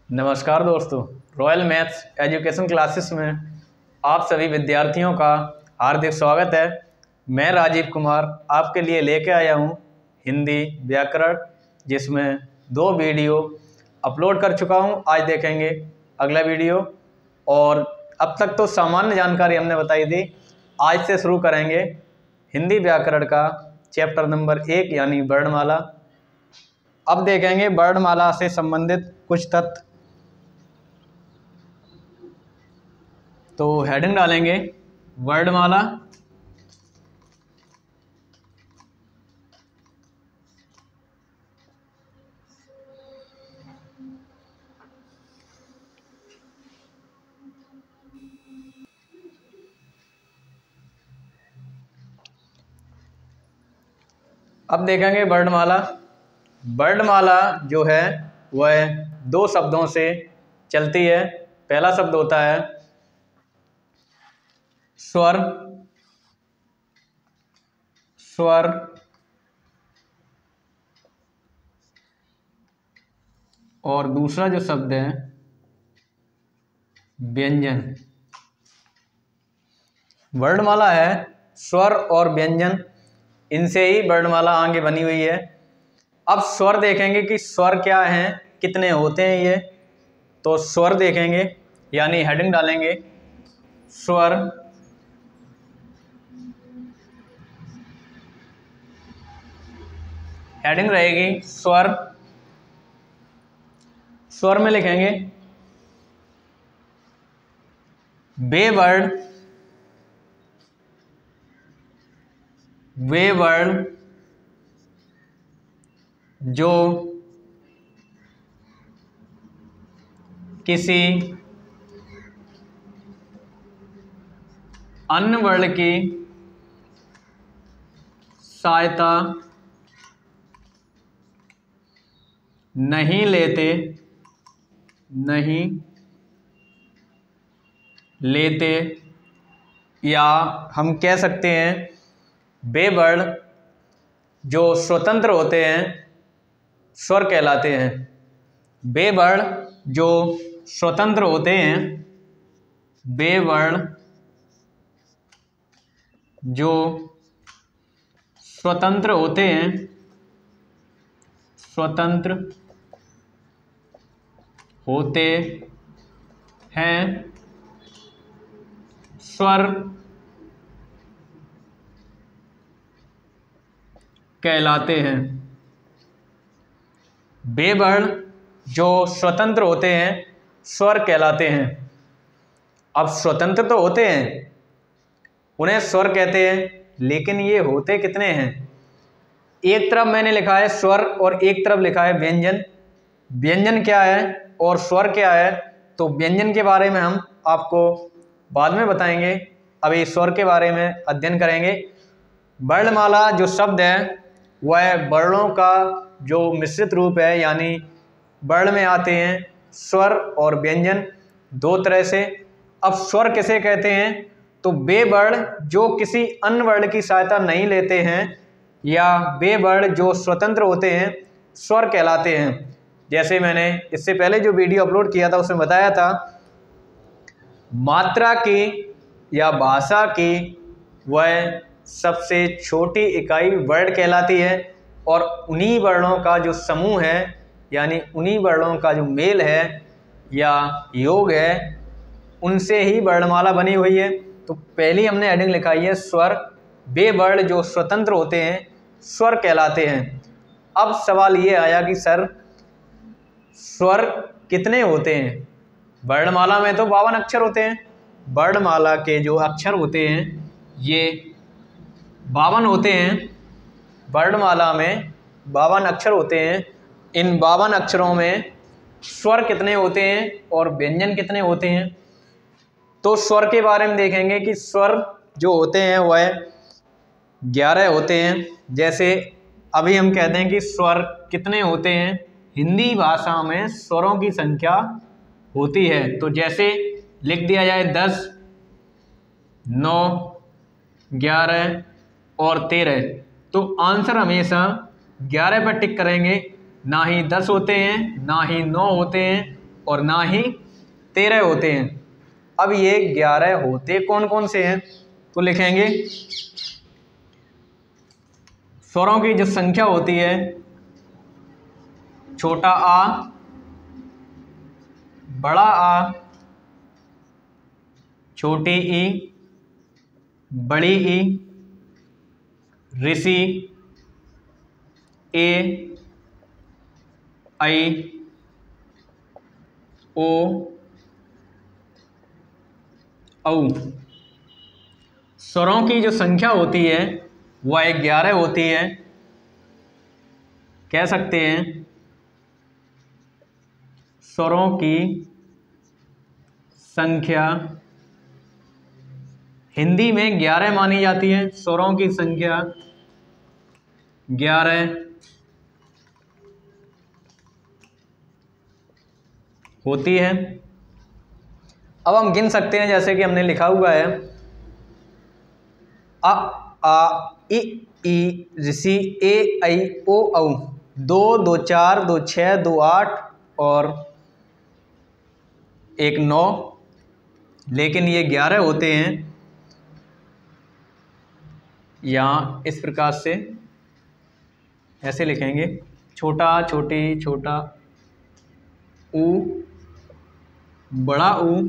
नमस्कार दोस्तों, royal maths education classes में आप सभी विद्यार्थियों का हार्दिक स्वागत है। मैं राजीव कुमार आपके लिए लेके आया हूँ हिंदी व्याकरण, जिसमें 2 वीडियो अपलोड कर चुका हूँ। आज देखेंगे अगला वीडियो। और अब तक तो सामान्य जानकारी हमने बताई थी, आज से शुरू करेंगे हिंदी व्याकरण का चैप्टर नंबर 1 यानी वर्णमाला। अब देखेंगे वर्णमाला से संबंधित कुछ तथ्य। तो हेडिंग डालेंगे वर्णमाला। अब देखेंगे वर्णमाला। वर्णमाला जो है वह 2 शब्दों से चलती है। पहला शब्द होता है स्वर, स्वर और दूसरा जो शब्द है व्यंजन। वर्णमाला है स्वर और व्यंजन, इनसे ही वर्णमाला आगे बनी हुई है। अब स्वर देखेंगे कि स्वर क्या हैं, कितने होते हैं ये। तो स्वर देखेंगे यानी हेडिंग डालेंगे स्वर। हेडिंग रहेगी स्वर। स्वर में लिखेंगे वे वर्ण जो किसी अन्य वर्ण की सहायता नहीं लेते या हम कह सकते हैं वे वर्ण जो स्वतंत्र होते हैं स्वर कहलाते हैं। वे वर्ण जो स्वतंत्र होते हैं, वे वर्ण जो स्वतंत्र होते हैं, स्वतंत्र होते हैं स्वर कहलाते हैं। वे वर्ण जो स्वतंत्र होते हैं स्वर कहलाते हैं। अब स्वतंत्र तो होते हैं, उन्हें स्वर कहते हैं, लेकिन ये होते कितने हैं। एक तरफ मैंने लिखा है स्वर और एक तरफ लिखा है व्यंजन। व्यंजन क्या है और स्वर क्या है, तो व्यंजन के बारे में हम आपको बाद में बताएंगे। अभी स्वर के बारे में अध्ययन करेंगे। वर्णमाला जो शब्द है वह वर्णों का जो मिश्रित रूप है, यानी वर्ण में आते हैं स्वर और व्यंजन 2 तरह से। अब स्वर किसे कहते हैं, तो वे वर्ण जो किसी अन्य वर्ण की सहायता नहीं लेते हैं या वे वर्ण जो स्वतंत्र होते हैं स्वर कहलाते हैं। जैसे मैंने इससे पहले जो वीडियो अपलोड किया था उसमें बताया था, मात्रा की या भाषा की वह सबसे छोटी इकाई वर्ण कहलाती है, और उन्हीं वर्णों का जो समूह है, यानी उन्हीं वर्णों का जो मेल है या योग है, उनसे ही वर्णमाला बनी हुई है। तो पहली हमने हेडिंग लिखाई है स्वर। वे वर्ण जो स्वतंत्र होते हैं स्वर कहलाते हैं। अब सवाल ये आया कि सर स्वर कितने होते हैं। वर्णमाला में तो 52 अक्षर होते हैं। वर्णमाला के जो अक्षर होते हैं ये 52 होते हैं। वर्णमाला में 52 अक्षर होते हैं। इन 52 अक्षरों में स्वर कितने होते हैं और व्यंजन कितने होते हैं। तो स्वर के बारे में देखेंगे कि स्वर जो होते हैं वह 11 होते हैं। जैसे अभी हम कहते हैं कि स्वर कितने होते हैं, हिंदी भाषा में स्वरों की संख्या होती है। तो जैसे लिख दिया जाए 10, 9, 11 और 13, तो आंसर हमेशा 11 पर टिक करेंगे। ना ही 10 होते हैं, ना ही 9 होते हैं, और ना ही 13 होते हैं। अब ये 11 होते कौन कौन से हैं, तो लिखेंगे स्वरों की जो संख्या होती है, छोटा आ, बड़ा आ, छोटी ई, बड़ी ई, ऋषि, ए, आई, ओ, औ। स्वरों की जो संख्या होती है वह 11 होती है। कह सकते हैं स्वरों की संख्या हिंदी में 11 मानी जाती है। स्वरों की संख्या 11 होती है। अब हम गिन सकते हैं, जैसे कि हमने लिखा हुआ है अ, आ, इ, ई, ऋषि, ए, ऐ, ओ, औ। 2, 2, 4, 2, 6, 2, 8 और 1, 9, लेकिन ये 11 होते हैं। यहाँ इस प्रकार से ऐसे लिखेंगे, छोटा, छोटी, छोटा ऊ, बड़ा ऊ,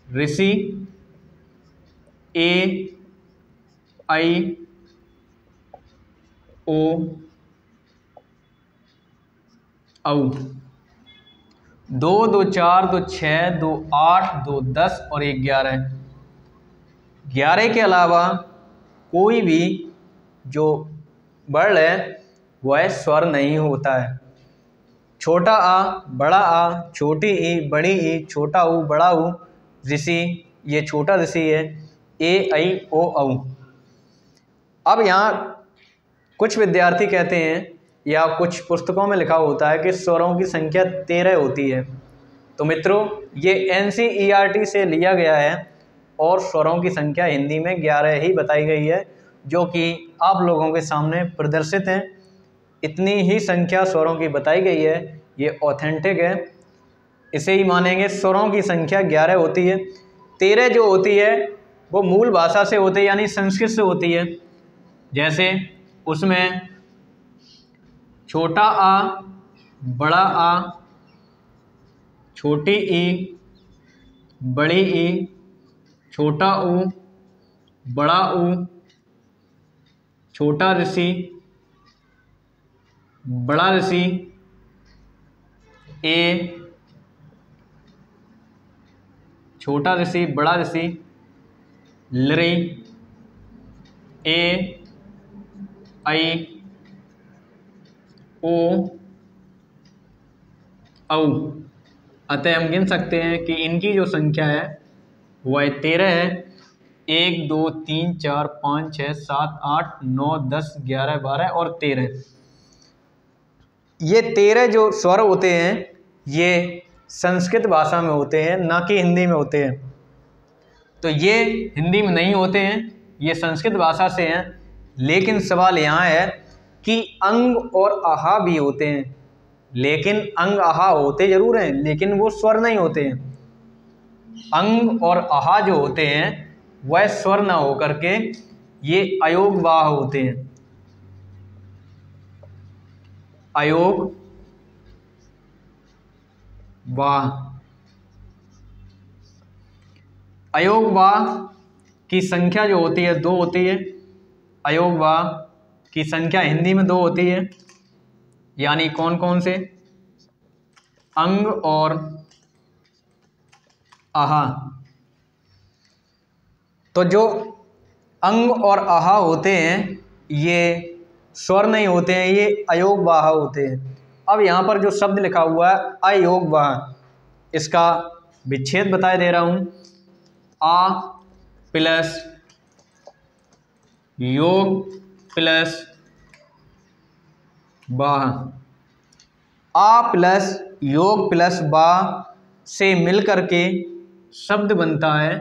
ऋषि, ए, आई, ओ, औ। 2, 2, 4, 2, 6, 2, 8, 2, 10 और 1, 11। 11 के अलावा कोई भी जो वर्ण है वह स्वर नहीं होता है। छोटा आ, बड़ा आ, छोटी ई, बड़ी ई, छोटा ऊ, बड़ा ऊ, ऋषि, ये छोटा ऋषि है, ए, ऐ, ओ, औ। अब यहाँ कुछ विद्यार्थी कहते हैं या कुछ पुस्तकों में लिखा होता है कि स्वरों की संख्या 13 होती है। तो मित्रों, ये NCERT से लिया गया है और स्वरों की संख्या हिंदी में 11 ही बताई गई है, जो कि आप लोगों के सामने प्रदर्शित है। इतनी ही संख्या स्वरों की बताई गई है, ये ऑथेंटिक है, इसे ही मानेंगे। स्वरों की संख्या 11 होती है। 13 जो होती है वो मूल भाषा से होती है, यानी संस्कृत से होती है। जैसे उसमें छोटा आ, बड़ा आ, छोटी ई, बड़ी ई, छोटा ऊ, बड़ा ऊ, छोटा ऋषि, बड़ा ऋषि, ए, छोटा ऋषि, बड़ा ऋषि, लरी, ए, आई, ओ, औ। अतः हम गिन सकते हैं कि इनकी जो संख्या है वह 13 है। 1, 2, 3, 4, 5, 6, 7, 8, 9, 10, 11, 12 और 13। ये 13 जो स्वर होते हैं ये संस्कृत भाषा में होते हैं, ना कि हिंदी में होते हैं। तो ये हिंदी में नहीं होते हैं, ये संस्कृत भाषा से हैं। लेकिन सवाल यहाँ है कि अंग और आहा भी होते हैं, लेकिन अंग आहा होते जरूर हैं, लेकिन वो स्वर नहीं होते हैं। अंग और आहा जो होते हैं वह स्वर ना होकर के ये अयोग वाह होते हैं। अयोग वाह। अयोग वाह की संख्या जो होती है 2 होती है। अयोग वाह की संख्या हिंदी में 2 होती है, यानी कौन कौन से? अंग और आहा। तो जो अंग और आहा होते हैं ये स्वर नहीं होते हैं, ये अयोग वाह होते हैं। अब यहाँ पर जो शब्द लिखा हुआ है अयोग वाह, इसका विच्छेद बताए दे रहा हूँ। आ प्लस योग प्लस वाह। आ प्लस योग प्लस वाह से मिलकर के शब्द बनता है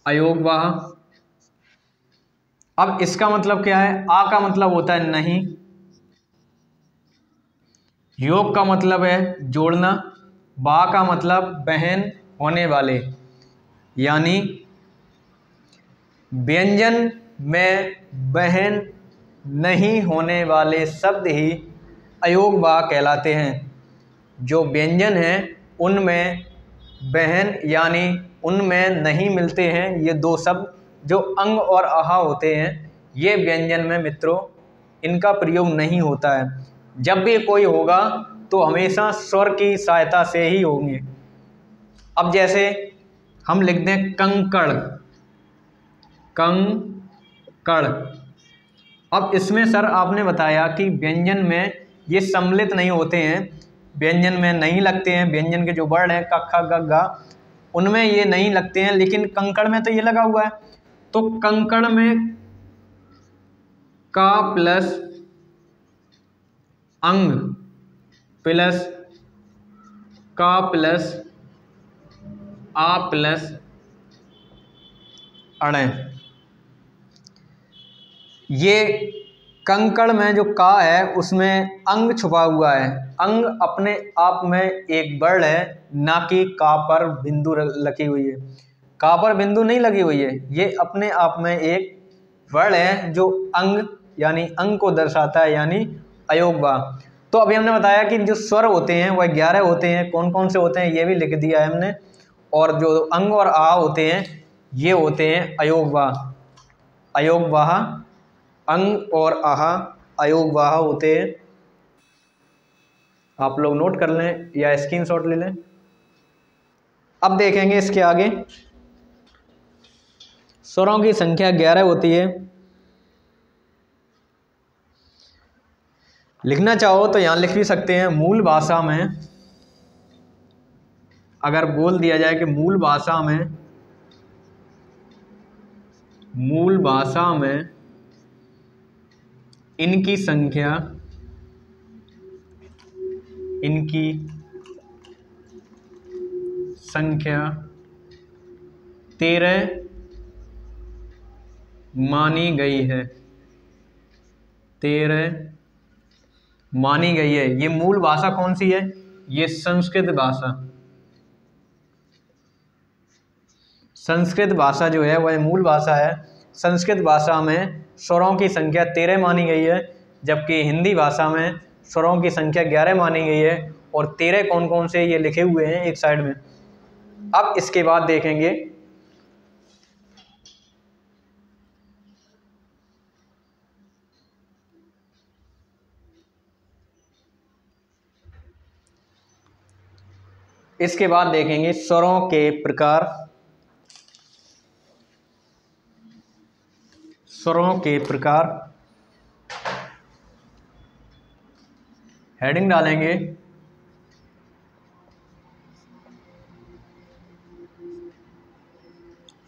अयोग वाह। अब इसका मतलब क्या है? आ का मतलब होता है नहीं, योग का मतलब है जोड़ना, बा का मतलब बहन होने वाले, यानी व्यंजन में बहन नहीं होने वाले शब्द ही अयोग बा कहलाते हैं। जो व्यंजन हैं उनमें बहन यानी उनमें नहीं मिलते हैं ये दो शब्द जो अंग और आहा होते हैं, ये व्यंजन में मित्रों इनका प्रयोग नहीं होता है। जब भी कोई होगा तो हमेशा स्वर की सहायता से ही होंगे। अब जैसे हम लिखते हैं कंकड़, कंकड़। अब इसमें सर आपने बताया कि व्यंजन में ये सम्मिलित नहीं होते हैं, व्यंजन में नहीं लगते हैं, व्यंजन के जो वर्ण हैं क ख ग घ उनमें ये नहीं लगते हैं, लेकिन कंकड़ में तो ये लगा हुआ है। तो कंकड़ में का प्लस अंग प्लस का प्लस आ प्लस अण, ये कंकड़ में जो का है उसमें अंग छुपा हुआ है। अंग अपने आप में एक वर्ण है, ना कि का पर बिंदु लगी हुई है। का पर बिंदु नहीं लगी हुई है, ये अपने आप में एक वर्ण है जो अंग यानी अंग को दर्शाता है, यानी अयोग बा। तो अभी हमने बताया कि जो स्वर होते हैं वह 11 होते हैं, कौन कौन से होते हैं ये भी लिख दिया है हमने। और जो अंग और आ होते हैं ये होते हैं अयोग बा, अयोग वाह, अंग और आहा अयोग वाह होते हैं। आप लोग नोट कर लें या स्क्रीनशॉट ले लें। अब देखेंगे इसके आगे, स्वरों की संख्या 11 होती है। लिखना चाहो तो यहाँ लिख भी सकते हैं। मूल भाषा में अगर बोल दिया जाए कि मूल भाषा में इनकी संख्या 13 मानी गई है, 13 मानी गई है। ये मूल भाषा कौन सी है? ये संस्कृत भाषा। संस्कृत भाषा जो है वह मूल भाषा है। संस्कृत भाषा में स्वरों की संख्या 13 मानी गई है, जबकि हिंदी भाषा में स्वरों की संख्या 11 मानी गई है। और 13 कौन कौन से ये लिखे हुए हैं एक साइड में। अब इसके बाद देखेंगे स्वरों के प्रकार। स्वरों के प्रकार हेडिंग डालेंगे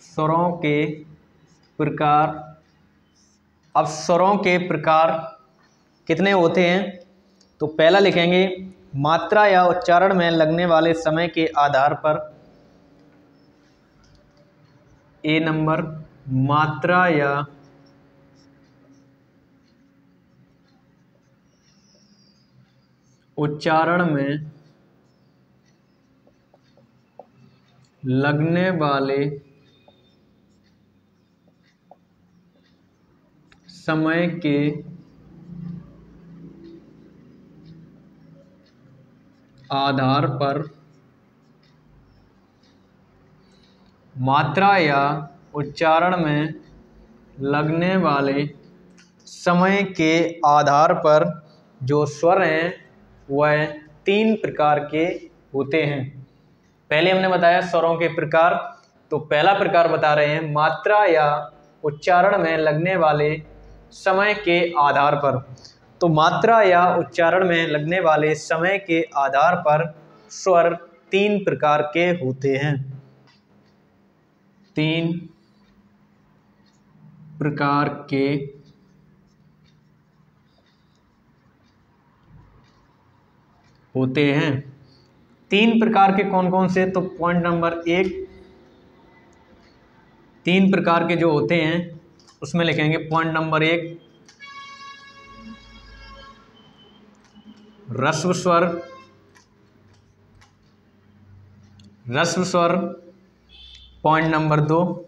स्वरों के प्रकार। अब स्वरों के प्रकार कितने होते हैं? तो पहला लिखेंगे मात्रा या उच्चारण में लगने वाले समय के आधार पर। ए नंबर, मात्रा या उच्चारण में लगने वाले समय के आधार पर। मात्रा या उच्चारण में लगने वाले समय के आधार पर जो स्वर हैं वह 3 प्रकार के होते हैं। पहले हमने बताया स्वरों के प्रकार, तो पहला प्रकार बता रहे हैं मात्रा या उच्चारण में लगने वाले समय के आधार पर। तो मात्रा या उच्चारण में लगने वाले समय के आधार पर स्वर 3 प्रकार के होते हैं। 3 प्रकार के होते हैं। 3 प्रकार के कौन कौन से? तो पॉइंट नंबर 1, 3 प्रकार के जो होते हैं उसमें लिखेंगे पॉइंट नंबर 1 ह्रस्व स्वर, ह्रस्व स्वर पॉइंट नंबर 2।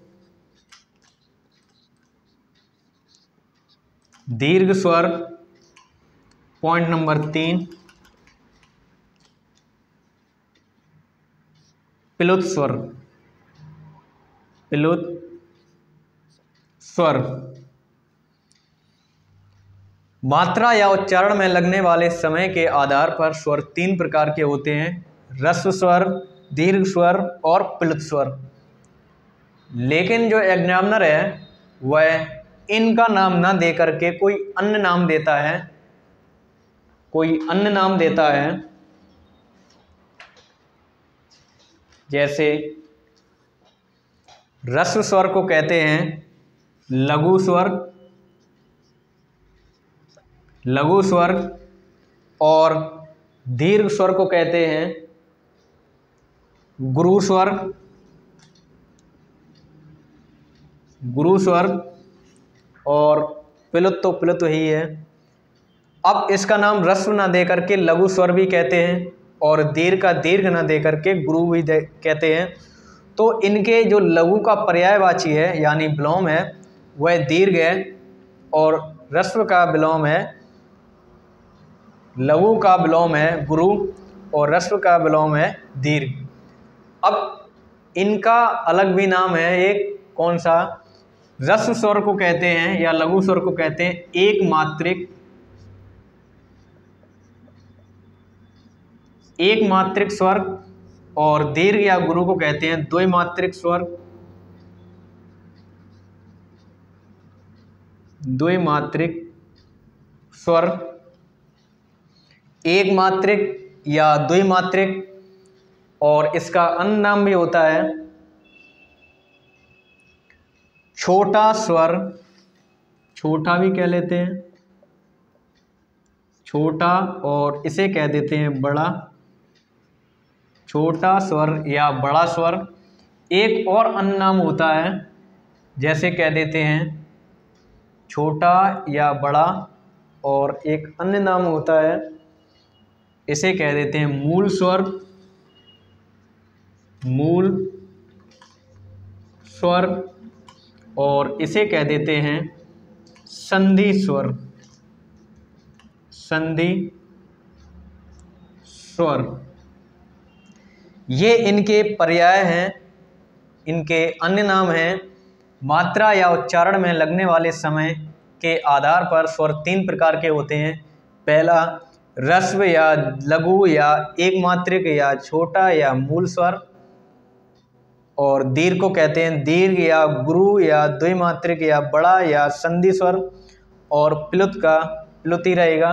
दीर्घ स्वर पॉइंट नंबर 3। प्लुत स्वर, प्लुत स्वर। मात्रा या उच्चारण में लगने वाले समय के आधार पर स्वर 3 प्रकार के होते हैं, ह्रस्व स्वर, दीर्घ स्वर और प्लुत स्वर। लेकिन जो एग्जामिनर है वह इनका नाम ना दे करके कोई अन्य नाम देता है, कोई अन्य नाम देता है। जैसे ह्रस्व स्वर को कहते हैं लघु स्वर, लघु स्वर, और दीर्घ स्वर को कहते हैं गुरु स्वर, गुरु स्वर, और प्लुत तो प्लुत ही है। अब इसका नाम ह्रस्व ना दे करके लघु स्वर भी कहते हैं और दीर्घ का दीर्घ ना दे करके गुरु भी कहते हैं। तो इनके जो लघु का पर्यायवाची है यानी विलोम है वह दीर्घ है, और ह्रस्व का विलोम है, लघु का विलोम है गुरु और ह्रस्व का विलोम है दीर्घ। अब इनका अलग भी नाम है, एक कौन सा? ह्रस्व स्वर को कहते हैं या लघु स्वर को कहते हैं एक मात्रिक, एक मात्रिक स्वर, और दीर्घ या गुरु को कहते हैं द्विमात्रिक स्वर, द्विमात्रिक स्वर। एक मात्रिक या द्विमात्रिक, और इसका अन्य नाम भी होता है छोटा स्वर, छोटा भी कह लेते हैं, छोटा, और इसे कह देते हैं बड़ा, छोटा स्वर या बड़ा स्वर। एक और अन्य नाम होता है, जैसे कह देते हैं छोटा या बड़ा, और एक अन्य नाम होता है, इसे कह देते हैं मूल स्वर, मूल स्वर, और इसे कह देते हैं संधि स्वर, संधि स्वर। ये इनके पर्याय हैं। इनके अन्य नाम हैं। मात्रा या उच्चारण में लगने वाले समय के आधार पर स्वर 3 प्रकार के होते हैं। पहला ह्रस्व या लघु या एक मात्रिक या छोटा या मूल स्वर, और दीर्घ को कहते हैं दीर्घ या गुरु या द्विमात्रिक या बड़ा या संधि स्वर, और प्लुत का प्लुत ही रहेगा।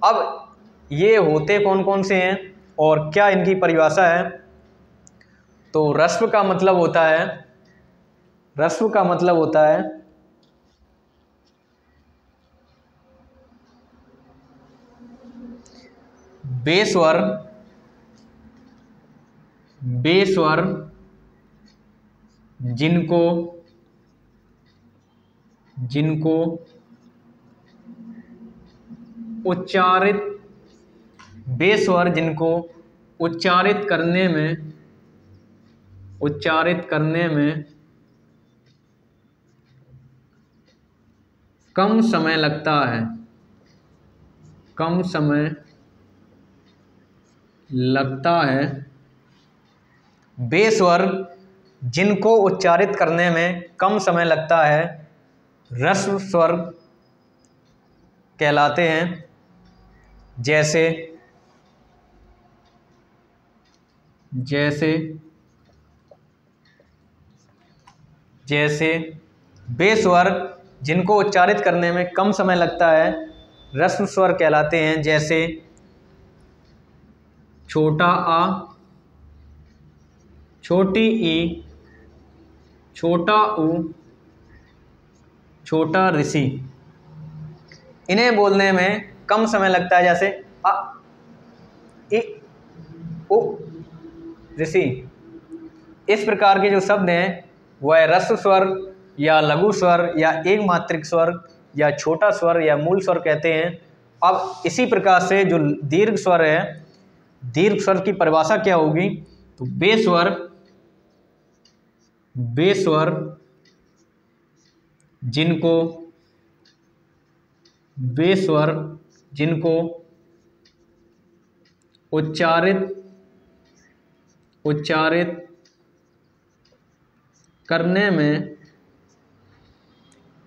अब ये होते कौन कौन से हैं और क्या इनकी परिभाषा है? तो ह्रस्व का मतलब होता है, ह्रस्व का मतलब होता है बेस्वर, बेस्वर जिनको जिनको उच्चारित, बेस्वर जिनको उच्चारित करने में कम समय लगता है, कम समय लगता है। बेस्वर जिनको उच्चारित करने में कम समय लगता है ह्रस्व स्वर कहलाते हैं। जैसे जैसे जैसे बेस्वर जिनको उच्चारित करने में कम समय लगता है ह्रस्व स्वर कहलाते हैं। जैसे छोटा आ, छोटी ई, छोटा ऊ, छोटा ऋषि। इन्हें बोलने में कम समय लगता है, जैसे अ, इ, उ, ऋषि। इस प्रकार के जो शब्द हैं वह ह्रस्व स्वर या लघु स्वर या एक मात्रिक स्वर या छोटा स्वर या मूल स्वर कहते हैं। अब इसी प्रकार से जो दीर्घ स्वर है, दीर्घ स्वर की परिभाषा क्या होगी, तो वे स्वर जिनको उच्चारित करने में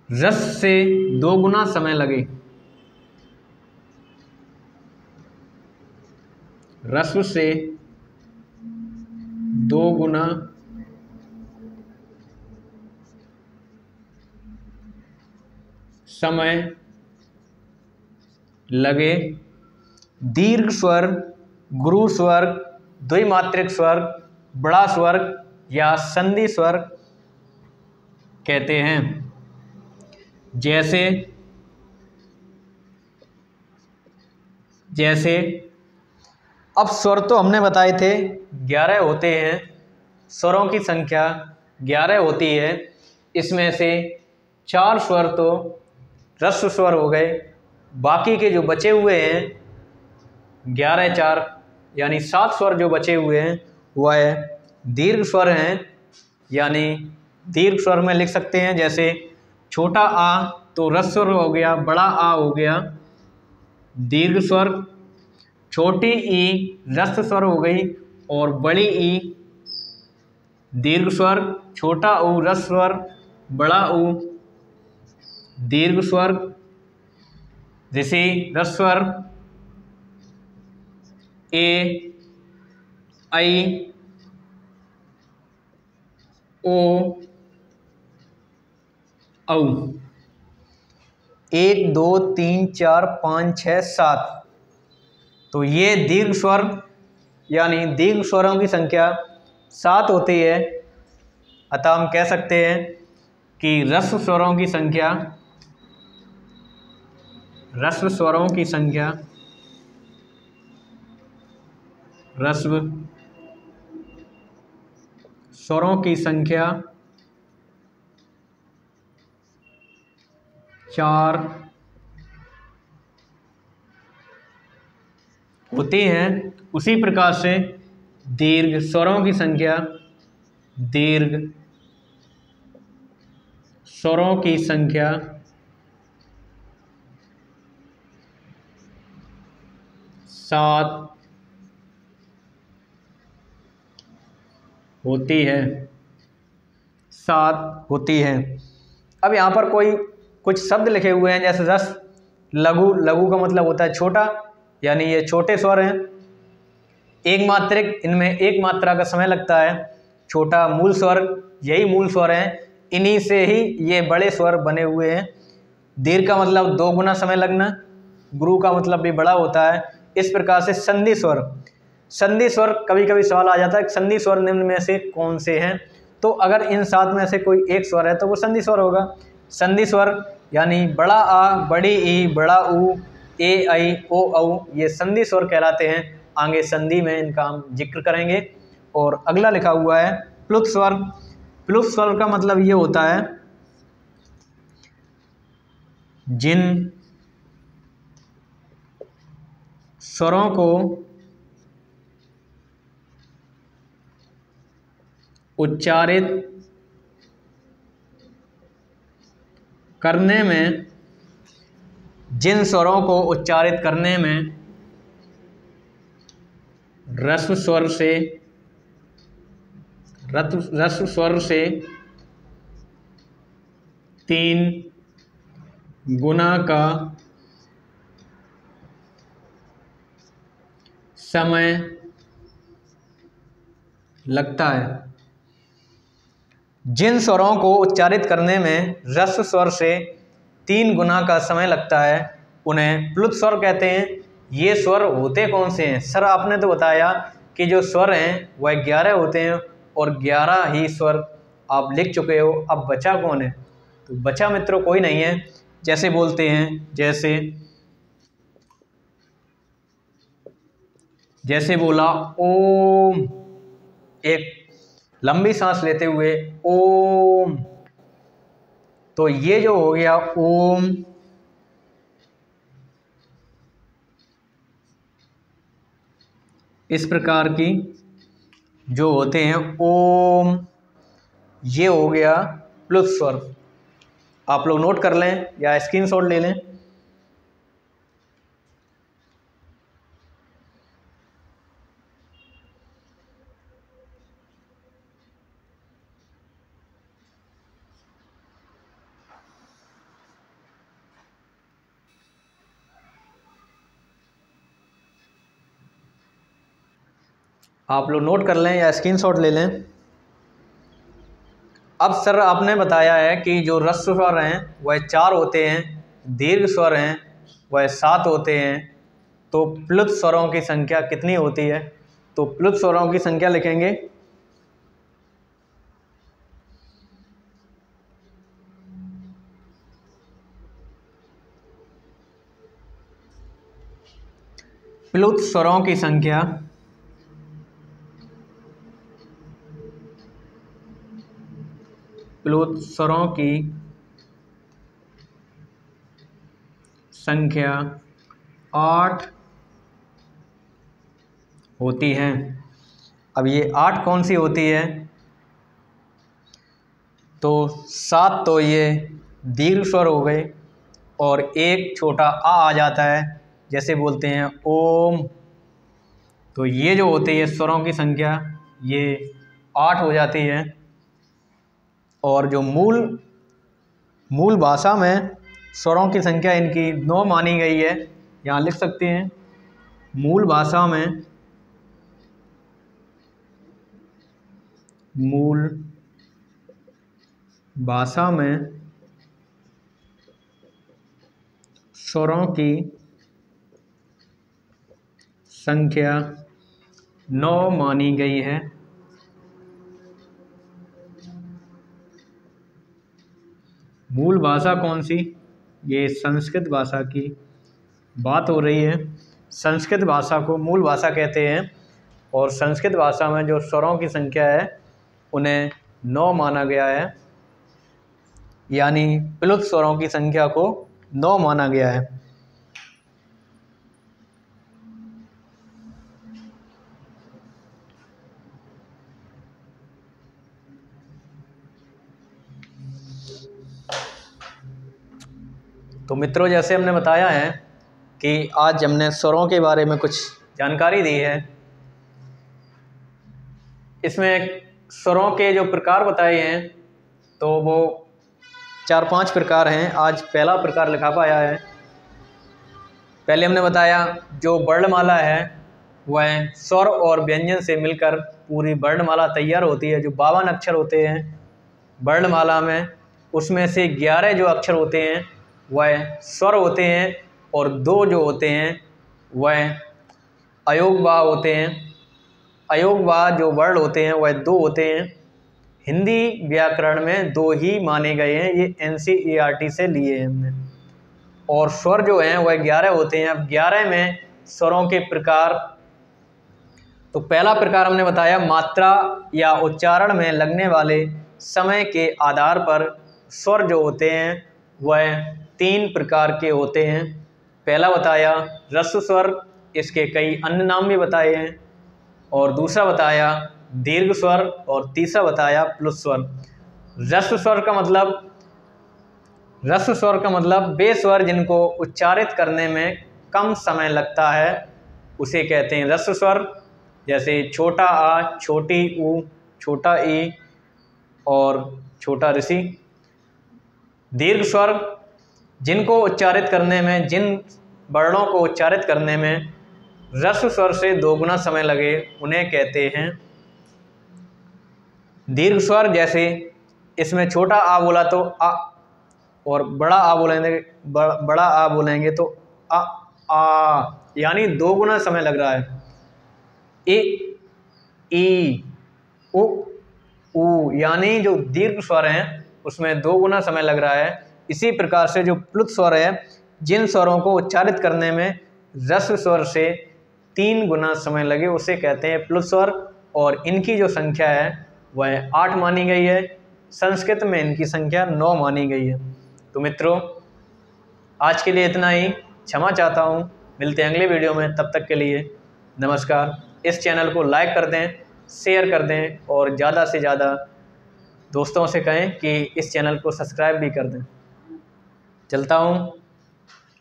रस से 2 गुना समय लगे, रस्व से 2 गुना समय लगे, दीर्घ स्वर, गुरु स्वर, द्विमात्रिक स्वर, बड़ा स्वर या संधि स्वर कहते हैं। जैसे अब स्वर तो हमने बताए थे 11 होते हैं, स्वरों की संख्या 11 होती है। इसमें से 4 स्वर तो ह्रस्व स्वर हो गए, बाकी के जो बचे हुए हैं 11 4 यानी 7 स्वर जो बचे हुए हैं वह दीर्घ स्वर हैं। यानी दीर्घ स्वर में लिख सकते हैं, जैसे छोटा आ तो ह्रस्व स्वर हो गया, बड़ा आ हो गया दीर्घ स्वर, छोटी ई ह्रस्व स्वर हो गई और बड़ी ई दीर्घ स्वर, छोटा ऊ ह्रस्व स्वर, बड़ा ऊ दीर्घ स्वर, जैसे ह्रस्व स्वर ए, आई, ओ, औ। 1 2 3 4 5 6 7, तो ये दीर्घ स्वर यानी दीर्घ स्वरों की संख्या 7 होती है। अतः हम कह सकते हैं कि ह्रस्व स्वरों की संख्या ह्रस्व स्वरों की संख्या 4 होती हैं। उसी प्रकार से दीर्घ स्वरों की संख्या 7 होती है, 7 होती है। अब यहाँ पर कुछ शब्द लिखे हुए हैं, जैसे रस, लघु, लघु का मतलब होता है छोटा, यानी ये छोटे स्वर हैं। एक मात्रिक, इनमें एक मात्रा का समय लगता है। छोटा मूल स्वर, यही मूल स्वर हैं, इन्हीं से ही ये बड़े स्वर बने हुए हैं। दीर्घ का मतलब 2 गुना समय लगना, गुरु का मतलब भी बड़ा होता है। इस प्रकार से संधि स्वर, संधि स्वर कभी कभी सवाल आ जाता है, संधि स्वर निम्न में से कौन से हैं, तो अगर इन 7 में से कोई एक स्वर है तो वो संधि स्वर होगा। संधि स्वर यानी बड़ा आ, बड़ी ई, बड़ा ऊ, ए, आई, ओ, औ, ये संधि स्वर कहलाते हैं। आगे संधि में इनका हम जिक्र करेंगे। और अगला लिखा हुआ है प्लुत स्वर। प्लुत स्वर का मतलब ये होता है जिन स्वरों को उच्चारित करने में, जिन स्वरों को उच्चारित करने में ह्रस्व स्वर से 3 गुना का समय लगता है। जिन स्वरों को उच्चारित करने में ह्रस्व स्वर से 3 गुना का समय लगता है उन्हें प्लुत स्वर कहते हैं। ये स्वर होते कौन से हैं? सर आपने तो बताया कि जो स्वर हैं वह 11 होते हैं और 11 ही स्वर आप लिख चुके हो। अब बचा कौन है? तो बचा मित्रों कोई नहीं है। जैसे बोलते हैं, जैसे बोला ओम, एक लंबी सांस लेते हुए ओम, तो ये जो हो गया ओम, इस प्रकार की जो होते हैं ओम, ये हो गया प्लुत स्वर। आप लोग नोट कर लें या स्क्रीनशॉट ले लें। आप लोग नोट कर लें या स्क्रीनशॉट ले लें। अब सर आपने बताया है कि जो ह्रस्व स्वर हैं वह 4 होते हैं, दीर्घ स्वर हैं वह 7 होते हैं, तो प्लुत स्वरों की संख्या कितनी होती है? तो प्लुत स्वरों की संख्या लिखेंगे प्लुत स्वरों की संख्या प्लुत स्वरों की संख्या 8 होती है। अब ये 8 कौन सी होती है? तो 7 तो ये दीर्घ स्वर हो गए और एक छोटा आ जाता है, जैसे बोलते हैं ओम। तो ये जो होती है स्वरों की संख्या ये 8 हो जाती है। और जो मूल भाषा में स्वरों की संख्या इनकी 9 मानी गई है, यहाँ लिख सकते हैं मूल भाषा में स्वरों की संख्या 9 मानी गई है। मूल भाषा कौन सी? ये संस्कृत भाषा की बात हो रही है। संस्कृत भाषा को मूल भाषा कहते हैं और संस्कृत भाषा में जो स्वरों की संख्या है उन्हें 9 माना गया है, यानी प्लुत स्वरों की संख्या को 9 माना गया है। तो मित्रों, जैसे हमने बताया है कि आज हमने स्वरों के बारे में कुछ जानकारी दी है। इसमें स्वरों के जो प्रकार बताए हैं तो वो 4-5 प्रकार हैं। आज पहला प्रकार लिखा पाया है। पहले हमने बताया जो वर्णमाला है वह स्वर और व्यंजन से मिलकर पूरी वर्णमाला तैयार होती है। जो 52 अक्षर होते हैं वर्णमाला में, उसमें से 11 जो अक्षर होते हैं वह स्वर होते हैं और 2 जो होते हैं वह अयोगवाह होते हैं। अयोगवाह जो वर्ण होते हैं वह 2 होते हैं। हिंदी व्याकरण में 2 ही माने गए हैं, ये NCERT से लिए हैं हमने। और स्वर जो हैं वह 11 होते हैं। अब 11 में स्वरों के प्रकार, तो पहला प्रकार हमने बताया मात्रा या उच्चारण में लगने वाले समय के आधार पर स्वर जो होते हैं वह 3 प्रकार के होते हैं। पहला बताया ह्रस्व स्वर, इसके कई अन्य नाम भी बताए हैं। और दूसरा बताया दीर्घ स्वर और तीसरा बताया प्लुत स्वर। ह्रस्व स्वर का मतलब वे स्वर जिनको उच्चारित करने में कम समय लगता है उसे कहते हैं ह्रस्व स्वर। जैसे छोटा आ, छोटी ऊ, छोटा ई और छोटा ऋषि। दीर्घ स्वर जिनको उच्चारित करने में, जिन वर्णों को उच्चारित करने में ह्रस्व स्वर से 2 गुना समय लगे उन्हें कहते हैं दीर्घ स्वर। जैसे इसमें छोटा आ बोला तो आ, और बड़ा आ बोलेंगे तो आ, यानी 2 गुना समय लग रहा है। ए, ई, उ, यानी जो दीर्घ स्वर हैं उसमें 2 गुना समय लग रहा है। इसी प्रकार से जो प्लुत स्वर है, जिन स्वरों को उच्चारित करने में ह्रस्व स्वर से 3 गुना समय लगे उसे कहते हैं प्लुत स्वर। और इनकी जो संख्या है वह 8 मानी गई है। संस्कृत में इनकी संख्या 9 मानी गई है। तो मित्रों, आज के लिए इतना ही। क्षमा चाहता हूँ, मिलते हैं अगले वीडियो में। तब तक के लिए नमस्कार। इस चैनल को लाइक कर दें, शेयर कर दें और ज़्यादा से ज़्यादा दोस्तों से कहें कि इस चैनल को सब्सक्राइब भी कर दें। चलता हूँ,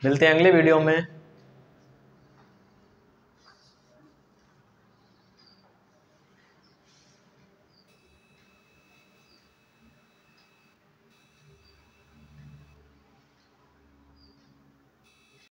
मिलते हैं अगले वीडियो में।